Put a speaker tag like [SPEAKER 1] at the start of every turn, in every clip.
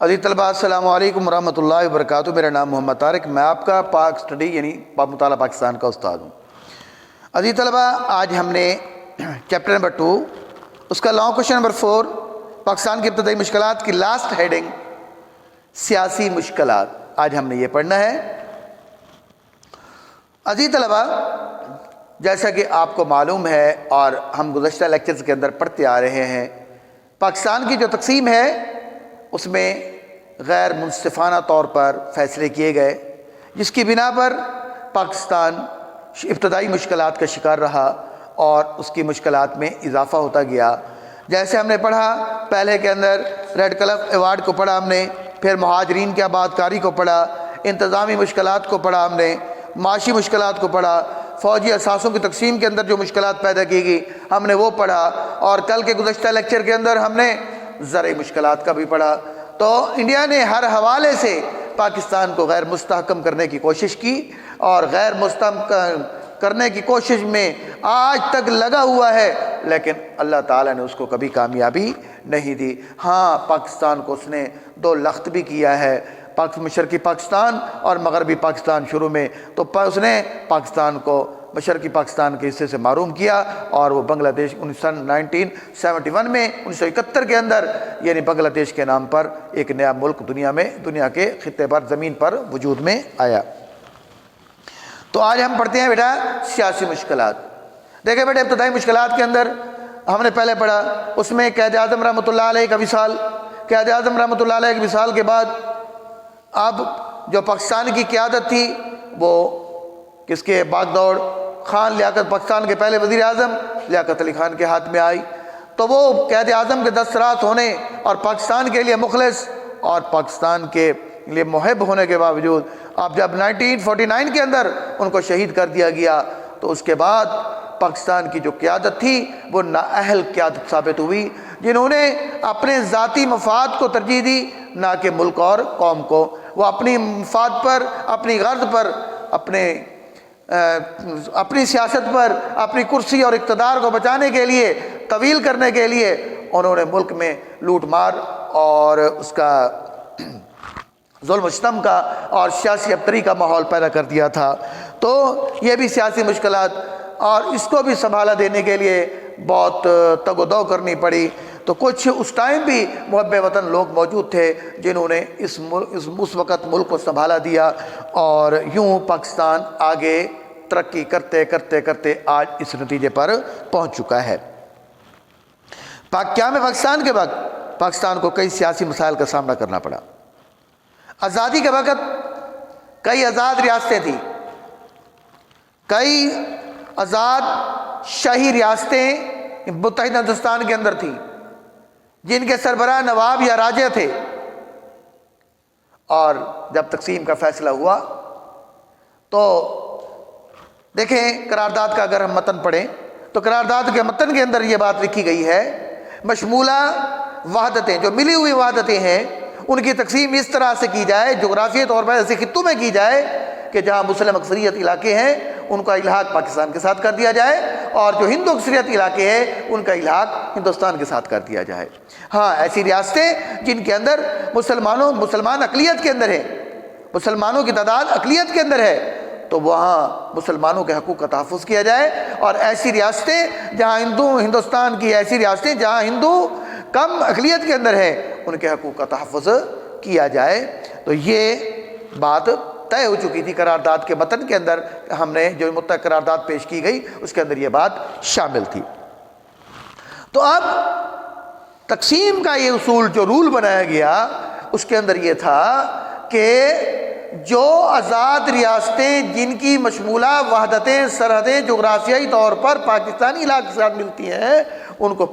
[SPEAKER 1] عزیز طلباء السلام علیکم ورحمۃ اللہ وبرکاتہ۔ میرا نام محمد طارق، میں آپ کا پاک اسٹڈی یعنی مطالعہ پاکستان کا استاد ہوں۔ عزیز طلباء، آج ہم نے چیپٹر نمبر 2 اس کا لانگ کوشچن نمبر 4 پاکستان کی ابتدائی مشکلات کی لاسٹ ہیڈنگ سیاسی مشکلات، آج ہم نے یہ پڑھنا ہے۔ عزیز طلباء، جیسا کہ آپ کو معلوم ہے اور ہم گزشتہ لیکچرز کے اندر پڑھتے آ رہے ہیں، پاکستان کی جو تقسیم ہے اس میں غیر منصفانہ طور پر فیصلے کیے گئے، جس کی بنا پر پاکستان ابتدائی مشکلات کا شکار رہا اور اس کی مشکلات میں اضافہ ہوتا گیا۔ جیسے ہم نے پڑھا، پہلے کے اندر ریڈ کلف ایوارڈ کو پڑھا ہم نے، پھر مہاجرین کی آباد کاری کو پڑھا، انتظامی مشکلات کو پڑھا ہم نے، معاشی مشکلات کو پڑھا، فوجی اثاثوں کی تقسیم کے اندر جو مشکلات پیدا کی گئی ہم نے وہ پڑھا، اور کل کے گزشتہ لیکچر کے اندر ہم نے زرعی مشکلات کا بھی پڑھا۔ تو انڈیا نے ہر حوالے سے پاکستان کو غیر مستحکم کرنے کی کوشش کی، اور غیر مستحکم کرنے کی کوشش میں آج تک لگا ہوا ہے، لیکن اللہ تعالیٰ نے اس کو کبھی کامیابی نہیں دی۔ ہاں، پاکستان کو اس نے دو لخت بھی کیا ہے، مشرقی پاکستان اور مغربی پاکستان شروع میں، تو اس نے پاکستان کو مشرقی پاکستان کے حصے سے محروم کیا، اور وہ بنگلہ دیش 1971 میں 1971 کے اندر یعنی بنگلہ دیش کے نام پر ایک نیا ملک دنیا کے خطے پر زمین پر وجود میں آیا۔ تو آج ہم پڑھتے ہیں بیٹا سیاسی مشکلات۔ دیکھیں بیٹا، ابتدائی مشکلات کے اندر ہم نے پہلے پڑھا، اس میں قائد اعظم رحمۃ اللہ علیہ کا وصال، قائد اعظم رحمۃ اللہ علیہ کے وصال کے بعد اب جو پاکستان کی قیادت تھی وہ کس کے باغ دوڑ خان لیاقت، پاکستان کے پہلے وزیر اعظم لیاقت علی خان کے ہاتھ میں آئی۔ تو وہ قائد اعظم کے دسترات ہونے اور پاکستان کے لیے مخلص اور پاکستان کے لیے محب ہونے کے باوجود اب جب 1949 کے اندر ان کو شہید کر دیا گیا، تو اس کے بعد پاکستان کی جو قیادت تھی وہ نااہل قیادت ثابت ہوئی، جنہوں نے اپنے ذاتی مفاد کو ترجیح دی نہ کہ ملک اور قوم کو۔ وہ اپنی مفاد پر، اپنی غرض پر، اپنی سیاست پر، اپنی کرسی اور اقتدار کو بچانے کے لیے، طویل کرنے کے لیے انہوں نے ملک میں لوٹ مار اور اس کا ظلم و ستم کا اور سیاسی ابتری کا ماحول پیدا کر دیا تھا۔ تو یہ بھی سیاسی مشکلات، اور اس کو بھی سنبھالا دینے کے لیے بہت تگ و دو کرنی پڑی۔ تو کچھ اس ٹائم بھی محب وطن لوگ موجود تھے جنہوں نے اس وقت ملک کو سنبھالا دیا، اور یوں پاکستان آگے ترقی کرتے کرتے کرتے آج اس نتیجے پر پہنچ چکا ہے۔ قیام پاکستان کے وقت پاکستان کو کئی سیاسی مسائل کا سامنا کرنا پڑا۔ آزادی کے وقت کئی آزاد ریاستیں تھیں، کئی آزاد شاہی ریاستیں متحدہ ہندوستان کے اندر تھیں، جن کے سربراہ نواب یا راجہ تھے۔ اور جب تقسیم کا فیصلہ ہوا تو دیکھیں قرارداد کا اگر ہم متن پڑھیں تو قرارداد کے متن کے اندر یہ بات لکھی گئی ہے، مشمولہ وحدتیں، جو ملی ہوئی وحدتیں ہیں، ان کی تقسیم اس طرح سے کی جائے، جغرافیائی طور پر ایسے خطوں میں کی جائے کہ جہاں مسلم اکثریت علاقے ہیں ان کا الحاق پاکستان کے ساتھ کر دیا جائے، اور جو ہندو اکثریت علاقے ہیں ان کا الحاق ہندوستان کے ساتھ کر دیا جائے۔ ہاں، ایسی ریاستیں جن کے اندر مسلمان اقلیت کے اندر ہیں، مسلمانوں کی تعداد اقلیت کے اندر ہے، تو وہاں مسلمانوں کے حقوق کا تحفظ کیا جائے، اور ایسی ریاستیں جہاں ہندوستان کی ایسی ریاستیں جہاں ہندو کم اقلیت کے اندر ہے ان کے حقوق کا تحفظ کیا جائے۔ تو یہ بات طے ہو چکی تھی قرارداد کے متن کے اندر، ہم نے جو متعلق قرارداد پیش کی گئی اس کے اندر یہ بات شامل تھی۔ تو اب تقسیم کا یہ اصول جو رول بنایا گیا اس کے اندر یہ تھا کہ جو آزاد ریاستیں جن کی مشمولہ وحدتیں، سرحدیں جغرافیائی طور پر پاکستانی علاقے کے ساتھ ملتی ہیں، ان کا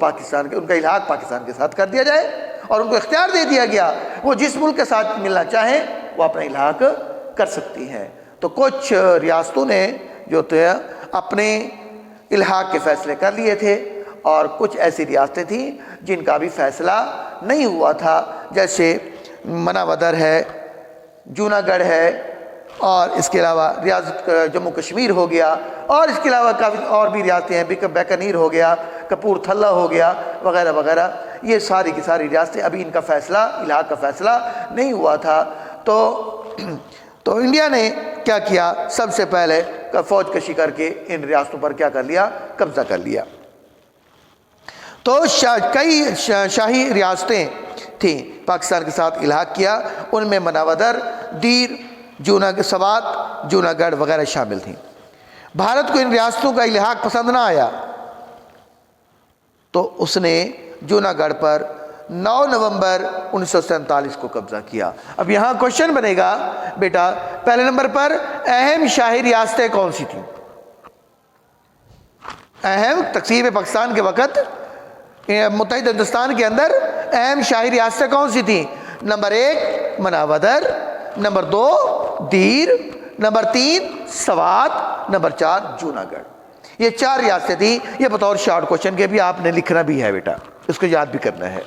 [SPEAKER 1] الحاق پاکستان کے ساتھ کر دیا جائے، اور ان کو اختیار دے دیا گیا وہ جس ملک کے ساتھ ملنا چاہیں وہ اپنا الحاق کر سکتی ہیں۔ تو کچھ ریاستوں نے جو تھے اپنے الحاق کے فیصلے کر لیے تھے، اور کچھ ایسی ریاستیں تھیں جن کا بھی فیصلہ نہیں ہوا تھا، جیسے مناودر ہے، جوناگڑھ ہے، اور اس کے علاوہ ریاست جموں کشمیر ہو گیا، اور اس کے علاوہ کافی اور بھی ریاستیں ہیں، بیکانیر ہو گیا، کپور تھلہ ہو گیا، وغیرہ وغیرہ۔ یہ ساری کی ساری ریاستیں، ابھی ان کا فیصلہ، الحاق کا فیصلہ نہیں ہوا تھا، تو انڈیا نے کیا کیا، سب سے پہلے فوج کشی کر کے ان ریاستوں پر کیا کر لیا، قبضہ کر لیا۔ تو کئی شاہی ریاستیں تھیں پاکستان کے ساتھ الحاق کیا، ان میں مناودر، دیر، سوات، جوناگڑھ وغیرہ شامل تھیں۔ بھارت کو ان ریاستوں کا الحاق پسند نہ آیا تو اس نے جوناگڑھ پر 9 نومبر 1947 کو قبضہ کیا۔ اب یہاں کوشچن بنے گا بیٹا، پہلے نمبر پر اہم شاہی ریاستیں کون سی تھیں؟ اہم تقسیم پاکستان کے وقت متحدہ ہندوستان کے اندر اہم شاہی ریاستیں کون سی تھیں؟ نمبر 1 مناودر، نمبر 2 دیر، نمبر 3 سوات، نمبر 4 جوناگڑھ۔ یہ 4 ریاستیں تھیں۔ یہ بطور شارٹ کوشچن کے بھی آپ نے لکھنا بھی ہے بیٹا، اس کو یاد بھی کرنا ہے۔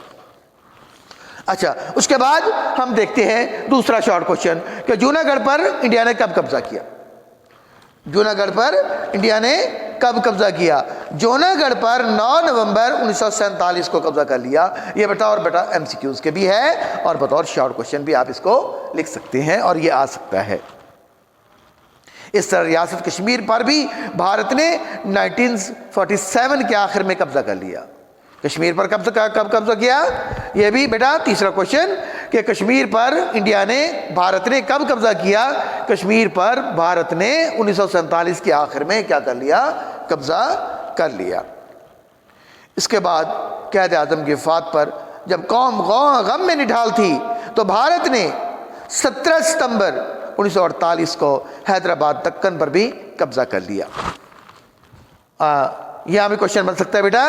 [SPEAKER 1] اچھا، اس کے بعد ہم دیکھتے ہیں دوسرا شارٹ کوشچن کہ جوناگڑھ پر انڈیا نے کب قبضہ کیا؟ جوناگڑھ پر انڈیا نے کب قبضہ کیا؟ جوناگڑھ پر 9 نومبر 1947 کو قبضہ کر لیا۔ یہ بطور بیٹا ایم سی کیوز کے بھی ہے اور بطور شارٹ کوشچن بھی آپ اس کو لکھ سکتے ہیں اور یہ آ سکتا ہے۔ اس طرح ریاست کشمیر پر بھی بھارت نے 1947 کے آخر میں قبضہ کر لیا۔ کشمیر پر کب قبضہ کیا؟ یہ بھی بیٹا تیسرا کوشچن کہ کشمیر پر انڈیا نے، بھارت نے کب قبضہ کیا؟ کشمیر پر بھارت نے 1947 کے آخر میں کیا کر لیا؟ قبضہ کر لیا۔ اس کے بعد قائد اعظم کی وفات پر جب قوم غم میں نڈھال تھی تو بھارت نے 17 ستمبر 1948 کو حیدرآباد دکن پر بھی قبضہ کر لیا۔ یہاں بھی کوشچن بن سکتا ہے بیٹا،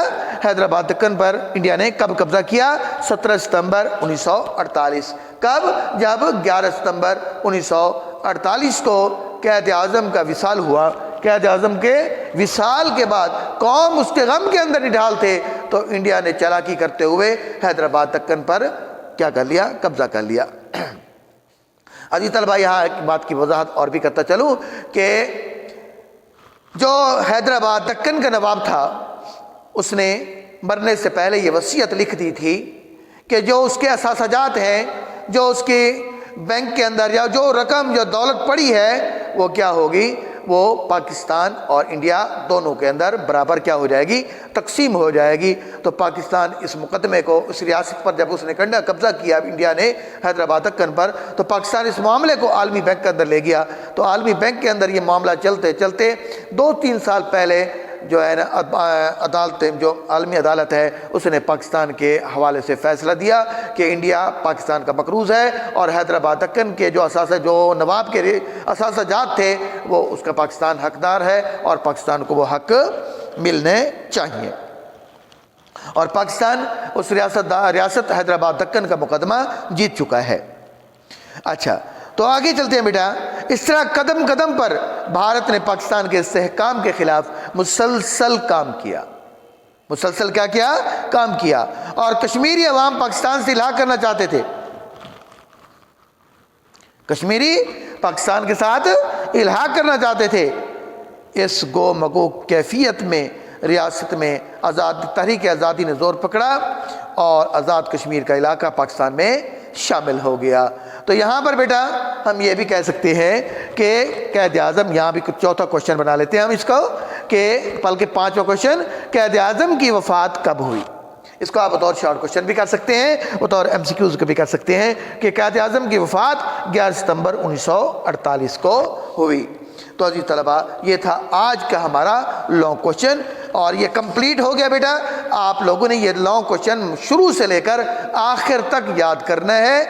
[SPEAKER 1] حیدرآباد دکن پر انڈیا نے کب قبضہ کیا؟ 17 ستمبر 1948۔ کب؟ جب 11 ستمبر 1948 کو قائد اعظم کا وصال ہوا۔ قائد اعظم کے وصال کے بعد قوم اس کے غم کے اندر نڈھال تھے تو انڈیا نے چالاکی کرتے ہوئے حیدرآباد دکن پر کیا کر لیا؟ قبضہ کر لیا۔ عزیز طلبہ، یہاں ایک بات کی وضاحت اور بھی کرتا چلوں کہ جو حیدرآباد دکن کا نواب تھا، اس نے مرنے سے پہلے یہ وصیت لکھ دی تھی کہ جو اس کے اثاثہ جات ہیں، جو اس کے بینک کے اندر یا جو رقم جو دولت پڑی ہے وہ کیا ہوگی؟ وہ پاکستان اور انڈیا دونوں کے اندر برابر کیا ہو جائے گی؟ تقسیم ہو جائے گی۔ تو پاکستان اس مقدمے کو، اس ریاست پر جب اس نے قبضہ کیا انڈیا نے حیدرآباد دکن پر، تو پاکستان اس معاملے کو عالمی بینک کے اندر لے گیا۔ تو عالمی بینک کے اندر یہ معاملہ چلتے چلتے 2-3 سال پہلے جو ہے نا عدالت، جو عالمی عدالت ہے، اس نے پاکستان کے حوالے سے فیصلہ دیا کہ انڈیا پاکستان کا مقروض ہے اور حیدرآباد دکن کے جو نواب کے اثاثہ جات تھے وہ اس کا پاکستان حقدار ہے اور پاکستان کو وہ حق ملنے چاہیے۔ اور پاکستان اس ریاست حیدرآباد دکن کا مقدمہ جیت چکا ہے۔ اچھا، تو آگے چلتے ہیں بیٹا۔ اس طرح قدم قدم پر بھارت نے پاکستان کے استحکام کے خلاف مسلسل کام کیا۔ مسلسل کیا کیا؟ کام کیا۔ اور کشمیری عوام پاکستان سے الحاق کرنا چاہتے تھے۔ کشمیری پاکستان کے ساتھ الحاق کرنا چاہتے تھے۔ اس گو مگو کیفیت میں ریاست میں تحریک آزادی نے زور پکڑا اور آزاد کشمیر کا علاقہ پاکستان میں شامل ہو گیا۔ تو یہاں پر بیٹا ہم یہ بھی کہہ سکتے ہیں کہ قائد اعظم، یہاں بھی کچھ چوتھا کوشچن بنا لیتے ہیں ہم اس کو، کہ بلکہ 5واں کوشچن، قائد اعظم کی وفات کب ہوئی؟ اس کو آپ بطور شارٹ کوشچن بھی کر سکتے ہیں، بطور ایم سی کیوز کو بھی کر سکتے ہیں کہ قائد اعظم کی وفات 11 ستمبر 1948 کو ہوئی۔ تو عزیز طلبہ، یہ تھا آج کا ہمارا لانگ کوشچن اور یہ کمپلیٹ ہو گیا بیٹا۔ آپ لوگوں نے یہ لانگ کوشچن شروع سے لے کر آخر تک یاد کرنا ہے،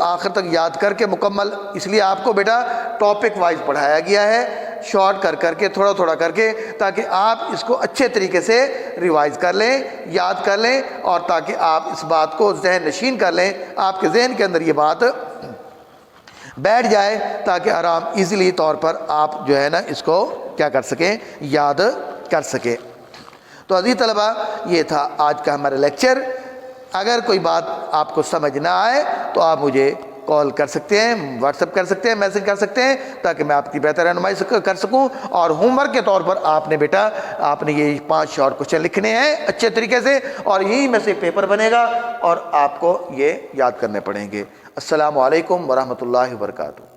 [SPEAKER 1] آخر تک یاد کر کے مکمل، اس لیے آپ کو بیٹا ٹاپک وائز پڑھایا گیا ہے، شارٹ کر کے تھوڑا تھوڑا کر کے، تاکہ آپ اس کو اچھے طریقے سے ریوائز کر لیں، یاد کر لیں، اور تاکہ آپ اس بات کو ذہن نشین کر لیں، آپ کے ذہن کے اندر یہ بات بیٹھ جائے، تاکہ آرام ایزیلی طور پر آپ جو ہے نا اس کو کیا کر سکیں؟ یاد کر سکیں۔ تو عزیز طلبہ، یہ تھا آج کا ہمارا لیکچر۔ اگر کوئی بات آپ کو سمجھ نہ آئے تو آپ مجھے کال کر سکتے ہیں، واٹس ایپ کر سکتے ہیں، میسج کر سکتے ہیں، تاکہ میں آپ کی بہتر رہنمائی کر سکوں۔ اور ہوم ورک کے طور پر آپ نے بیٹا یہ 5 شارٹ کوشچن لکھنے ہیں اچھے طریقے سے، اور یہی میں سے پیپر بنے گا اور آپ کو یہ یاد کرنے پڑیں گے۔ السلام علیکم ورحمۃ اللہ وبرکاتہ۔